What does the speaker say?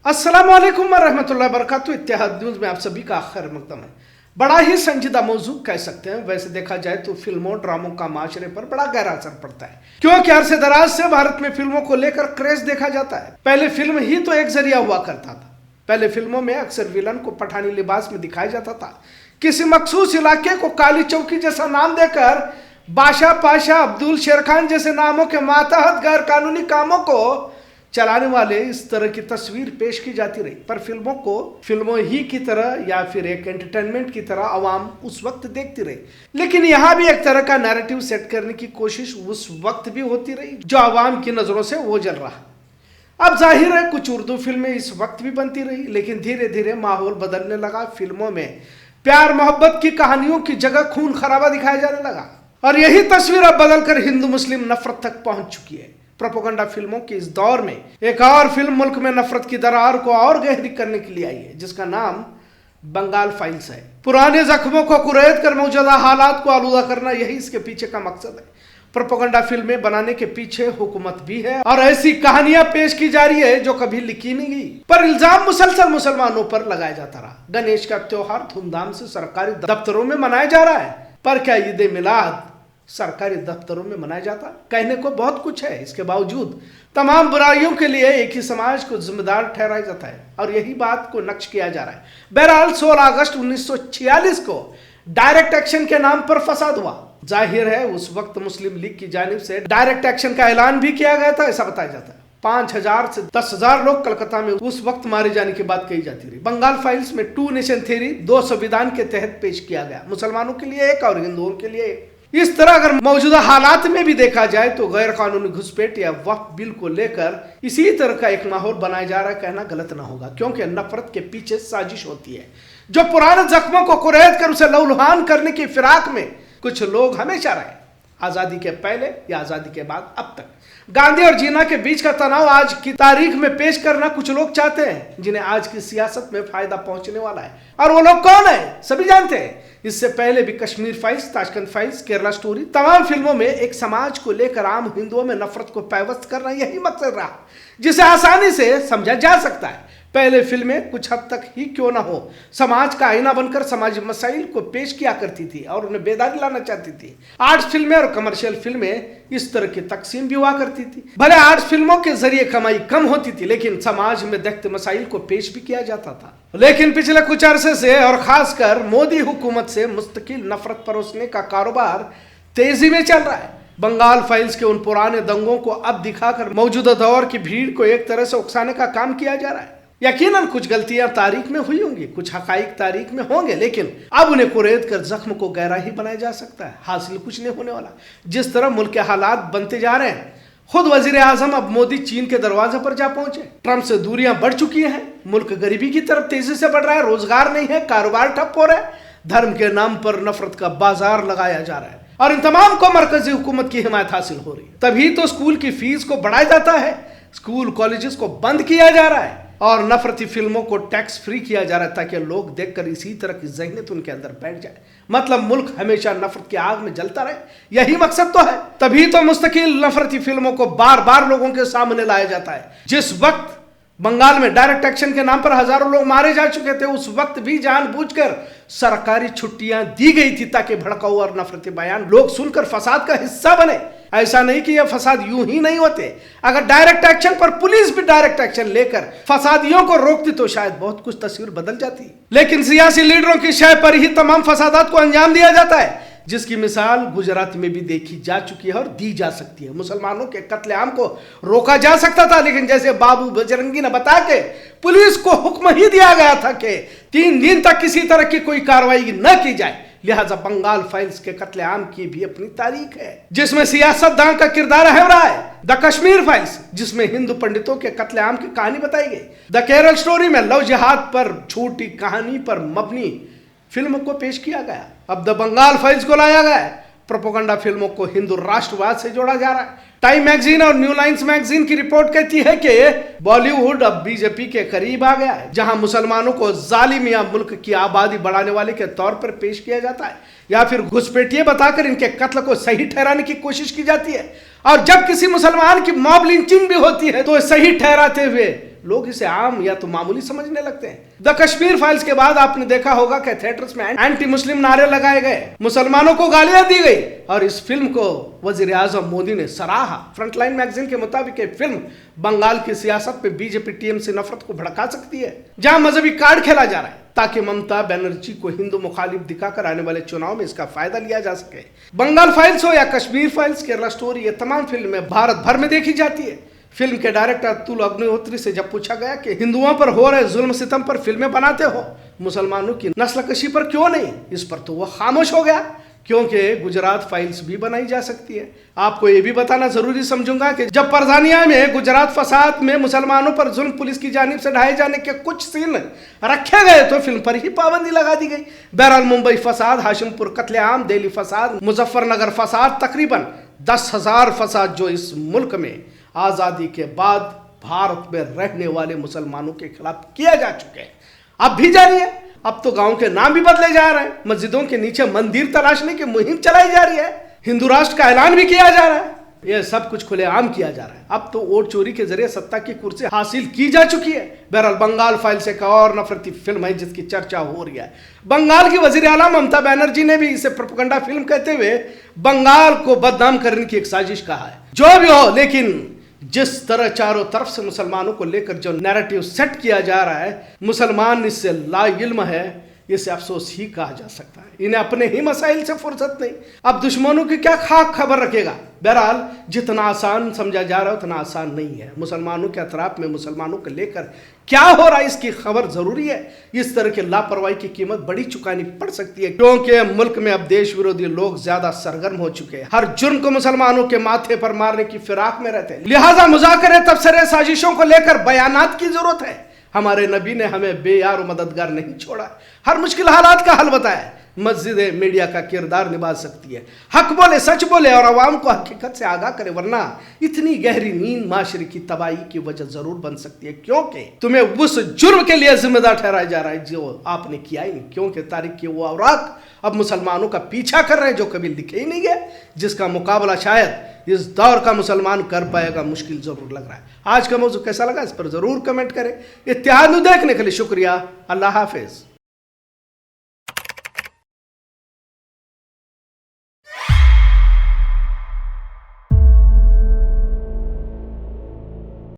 अस्सलाम वालेकुम रहमतुल्लाहि वबरकातुहू। इत्तेहाद न्यूज़ में आप सभी का खैर मकदम है। बड़ा ही संजीदा मौजू कह सकते हैं। वैसे देखा जाए तो फिल्मों ड्रामों का माशरे पर बड़ा गहरा असर पड़ता है, क्योंकि अरसे दराज से भारत में फिल्मों को लेकर क्रेज देखा जाता है। पहले फिल्म ही तो एक जरिया हुआ करता था। पहले फिल्मों में अक्सर विलन को पठानी लिबास में दिखाया जाता था। किसी मखसूस इलाके को काली चौकी जैसा नाम देकर बादशाह पाशा अब्दुल शेर खान जैसे नामों के मातहत गैर कानूनी कामों को चलाने वाले इस तरह की तस्वीर पेश की जाती रही। पर फिल्मों को फिल्मों ही की तरह या फिर एक एंटरटेनमेंट की तरह आवाम उस वक्त देखती रही। लेकिन यहाँ भी एक तरह का नैरेटिव सेट करने की कोशिश उस वक्त भी होती रही जो आवाम की नजरों से ओझल रहा। अब जाहिर है कुछ उर्दू फिल्में इस वक्त भी बनती रही, लेकिन धीरे धीरे माहौल बदलने लगा। फिल्मों में प्यार मोहब्बत की कहानियों की जगह खून खराबा दिखाया जाने लगा और यही तस्वीर अब बदलकर हिंदू मुस्लिम नफरत तक पहुंच चुकी है। प्रोपेगेंडा फिल्मों की इस दौर में एक और फिल्म मुल्क में नफरत की दरार को और गहरी करने के लिए आई है, जिसका नाम बंगाल फाइल्स है। पुराने जख्मों को कुरेद कर मौजूदा हालात को आलूदा करना, यही इसके पीछे का मकसद है। प्रोपेगेंडा फिल्में बनाने के पीछे हुकूमत भी है और ऐसी कहानियां पेश की जा रही है जो कभी लिखी नहीं गई, पर इल्जाम मुसलसल मुसलमानों पर लगाया जाता रहा। गणेश का त्योहार धूमधाम से सरकारी दफ्तरों में मनाया जा रहा है, पर क्या ईद मिलाद सरकारी दफ्तरों में मनाया जाता? कहने को बहुत कुछ है, इसके बावजूद तमाम बुराइयों के लिए एक ही समाज को जिम्मेदार ठहराया जाता है और यही बात को नक्श किया जा रहा है। बहरहाल 16 अगस्त 1946 को डायरेक्ट एक्शन के नाम पर फसाद हुआ। जाहिर है उस वक्त मुस्लिम लीग की जानिब से डायरेक्ट एक्शन का ऐलान भी किया गया था, ऐसा बताया जाता है। 5000 से 10,000 लोग कलकत्ता में उस वक्त मारे जाने की बात कही जाती रही। बंगाल फाइल्स में 2 नेशन थ्योरी 2 संविधान के तहत पेश किया गया, मुसलमानों के लिए एक और हिंदुओं के लिए एक। इस तरह अगर मौजूदा हालात में भी देखा जाए तो गैर कानूनी घुसपैठ या वक्फ बिल को लेकर इसी तरह का एक माहौल बनाया जा रहा है, कहना गलत ना होगा, क्योंकि नफरत के पीछे साजिश होती है जो पुराने जख्मों को कुरेद कर उसे लहूलुहान करने की फिराक में कुछ लोग हमेशा रहे। आजादी के पहले या आजादी के बाद अब तक गांधी और जीना के बीच का तनाव आज की तारीख में पेश करना कुछ लोग चाहते हैं, जिन्हें आज की सियासत में फायदा पहुंचने वाला है। और वो लोग कौन है सभी जानते हैं। इससे पहले भी Kashmir files, Tashkent files, Kerala story, तमाम फिल्मों में एक समाज को लेकर आम हिंदुओं में नफरत को पैवस्त करना यही मकसद रहा, जिसे आसानी से समझा जा सकता है। पहले फिल्में कुछ हद तक ही क्यों ना हो समाज का आईना बनकर समाजी मसाइल को पेश किया करती थी और उन्हें बेदारी लाना चाहती थी। आर्ट फिल्में और कमर्शियल फिल्में इस तरह की तकसीम भी हुआ करती थी। भले आर्ट फिल्मों के जरिए कमाई कम होती थी, लेकिन समाज में दख्त मसाइल को पेश भी किया जाता था। लेकिन पिछले कुछ अरसे से और खासकर मोदी हुकूमत से मुस्तकिल नफरत परोसने का कारोबार तेजी में चल रहा है। बंगाल फाइल्स के उन पुराने दंगों को अब दिखाकर मौजूदा दौर की भीड़ को एक तरह से उकसाने का काम किया जा रहा है। यकीनन कुछ गलतियां तारीख में हुई होंगी, कुछ हकाइक तारीख में होंगे, लेकिन अब उन्हें कुरेद कर जख्म को गहरा ही बनाया जा सकता है। हासिल कुछ नहीं होने वाला। जिस तरह मुल्क के हालात बनते जा रहे हैं, खुद वजीर आजम अब मोदी चीन के दरवाजे पर जा पहुंचे। ट्रंप से दूरियां बढ़ चुकी हैं, मुल्क गरीबी की तरफ तेजी से बढ़ रहा है, रोजगार नहीं है, कारोबार ठप हो रहा है, धर्म के नाम पर नफरत का बाजार लगाया जा रहा है और इन तमाम को मरकजी हुकूमत की हिमायत हासिल हो रही है। तभी तो स्कूल की फीस को बढ़ाया जाता है, स्कूल कॉलेजेस को बंद किया जा रहा है और नफरती फिल्मों को टैक्स फ्री किया जा रहा है, ताकि लोग देखकर इसी तरह की ज़हनियत उनके अंदर बैठ जाए। मतलब मुल्क हमेशा नफरत की आग में जलता रहे, यही मकसद तो है। तभी तो मुस्तकिल नफरती फिल्मों को बार बार लोगों के सामने लाया जाता है। जिस वक्त बंगाल में डायरेक्ट एक्शन के नाम पर हजारों लोग मारे जा चुके थे, उस वक्त भी जानबूझकर सरकारी छुट्टियां दी गई थी ताकि भड़काऊ और नफरती बयान लोग सुनकर फसाद का हिस्सा बने। ऐसा नहीं कि यह फसाद यूं ही नहीं होते। अगर डायरेक्ट एक्शन पर पुलिस भी डायरेक्ट एक्शन लेकर फसादियों को रोकती तो शायद बहुत कुछ तस्वीर बदल जाती। लेकिन सियासी लीडरों की शय पर ही तमाम फसादात को अंजाम दिया जाता है, जिसकी मिसाल गुजरात में भी देखी जा चुकी है और दी जा सकती है। मुसलमानों के कत्लेआम को रोका जा सकता था, लेकिन जैसे बाबू बजरंगी ने बता के पुलिस को हुक्म ही दिया गया था कि 3 दिन तक किसी तरह की कोई कार्रवाई न की जाए। लिहाजा बंगाल फाइल्स के कत्लेआम की भी अपनी तारीख है, जिसमें सियासतदान का किरदार अहम रहा है। द कश्मीर फाइल्स, जिसमें हिंदू पंडितों के कत्लेआम की कहानी बताई गई। द केरल स्टोरी में लव जिहाद पर छोटी कहानी पर मबनी फिल्म को पेश किया गया। अब द बंगाल फाइल्स को लाया गया है। प्रोपेगेंडा फिल्मों को हिंदू राष्ट्रवाद से जोड़ा जा रहा है। टाइम मैगजीन और न्यू लाइन्स मैगजीन की रिपोर्ट कहती है कि बॉलीवुड अब बीजेपी के करीब आ गया है, जहां मुसलमानों को जालिम या मुल्क की आबादी बढ़ाने वाले के तौर पर पेश किया जाता है या फिर घुसपैठिए बताकर इनके कत्ल को सही ठहराने की कोशिश की जाती है। और जब किसी मुसलमान की मॉब लिंचिंग भी होती है तो सही ठहराते हुए लोग इसे आम या तो मामूली समझने लगते हैं। द कश्मीर फाइल्स के बाद आपने देखा होगा कि थिएटर्स में एंटी मुस्लिम नारे लगाए गए, मुसलमानों को गालियां दी गई और इस फिल्म को वजीर आजम मोदी ने सराहा। फ्रंटलाइन मैगजीन के मुताबिक ये फिल्म बंगाल की सियासत पे बीजेपी टीएमसी नफरत को भड़का सकती है, जहां मजहबी कार्ड खेला जा रहा है ताकि ममता बनर्जी को हिंदू मुखालिफ दिखाकर आने वाले चुनाव में इसका फायदा लिया जा सके। बंगाल फाइल्स हो या कश्मीर फाइल्स, केरला स्टोरी, ये तमाम फिल्में भारत भर में देखी जाती है। फिल्म के डायरेक्टर अतुल अग्निहोत्री से जब पूछा गया कि हिंदुओं पर हो रहे जुल्म सितम पर फिल्में बनाते हो, मुसलमानों की नस्लकशी पर क्यों नहीं, इस पर तो वह खामोश हो गया, क्योंकि गुजरात फाइल्स भी बनाई जा सकती है। आपको यह भी बताना जरूरी समझूंगा कि जब परजानिया में गुजरात फसाद में मुसलमानों पर जुल्म पुलिस की जानिब से ढाए जाने के कुछ सीन रखे गए तो फिल्म पर ही पाबंदी लगा दी गई। बहरहाल मुंबई फसाद, हाशिमपुर कत्लेआम, दिल्ली फसाद, मुजफ्फरनगर फसाद, तकरीबन 10,000 फसाद जो इस मुल्क में आजादी के बाद भारत में रहने वाले मुसलमानों के खिलाफ किया जा चुके हैं, अब भी जारी है। अब तो गांव के नाम भी बदले जा रहे हैं, मस्जिदों के नीचे मंदिर तलाशने की मुहिम चलाई जा रही है, हिंदू राष्ट्र का ऐलान भी किया जा रहा है। यह सब कुछ खुलेआम किया जा रहा है। अब तो वोट चोरी के जरिए सत्ता की कुर्सी हासिल की जा चुकी है। बहरहाल बंगाल फाइल्स एक और नफरती फिल्म है जिसकी चर्चा हो रही है। बंगाल की वजीर आला ममता बनर्जी ने भी इसे प्रोपेगेंडा फिल्म कहते हुए बंगाल को बदनाम करने की एक साजिश कहा है। जो भी हो, लेकिन जिस तरह चारों तरफ से मुसलमानों को लेकर जो नैरेटिव सेट किया जा रहा है, मुसलमान इससे लाइल्म है, इसे अफसोस ही कहा जा सकता है। इन्हें अपने ही मसाइल से फुर्सत नहीं, अब दुश्मनों की क्या खाक खबर रखेगा। बहरहाल जितना आसान समझा जा रहा है उतना आसान नहीं है। मुसलमानों के अतराफ में मुसलमानों को लेकर क्या हो रहा है इसकी खबर जरूरी है। इस तरह की लापरवाही की कीमत बड़ी चुकानी पड़ सकती है, क्योंकि मुल्क में अब देश विरोधी लोग ज्यादा सरगर्म हो चुके हैं, हर जुर्म को मुसलमानों के माथे पर मारने की फिराक में रहते हैं। लिहाजा मुज़ाकरे तबसरे साजिशों को लेकर बयानात की जरूरत है। हमारे नबी ने हमें बेयार मददगार नहीं छोड़ा, हर मुश्किल हालात का हल बताया। मस्जिद मीडिया का किरदार निभा सकती है, हक बोले, सच बोले और आवाम को हकीकत से आगाह करे, वरना इतनी गहरी नींद माशरे की तबाही की वजह जरूर बन सकती है, क्योंकि तुम्हें उस जुर्म के लिए जिम्मेदार ठहराया जा रहा है जो आपने किया ही नहीं। क्योंकि तारीख के वो औरात अब मुसलमानों का पीछा कर रहे हैं जो कभी लिखे ही नहीं गए, जिसका मुकाबला शायद इस दौर का मुसलमान कर पाएगा, मुश्किल जरूर लग रहा है। आज का मौजू कैसा लगा इस पर जरूर कमेंट करें। इत्तेहाद न्यूज़ देखने के लिए शुक्रिया। अल्लाह हाफिज।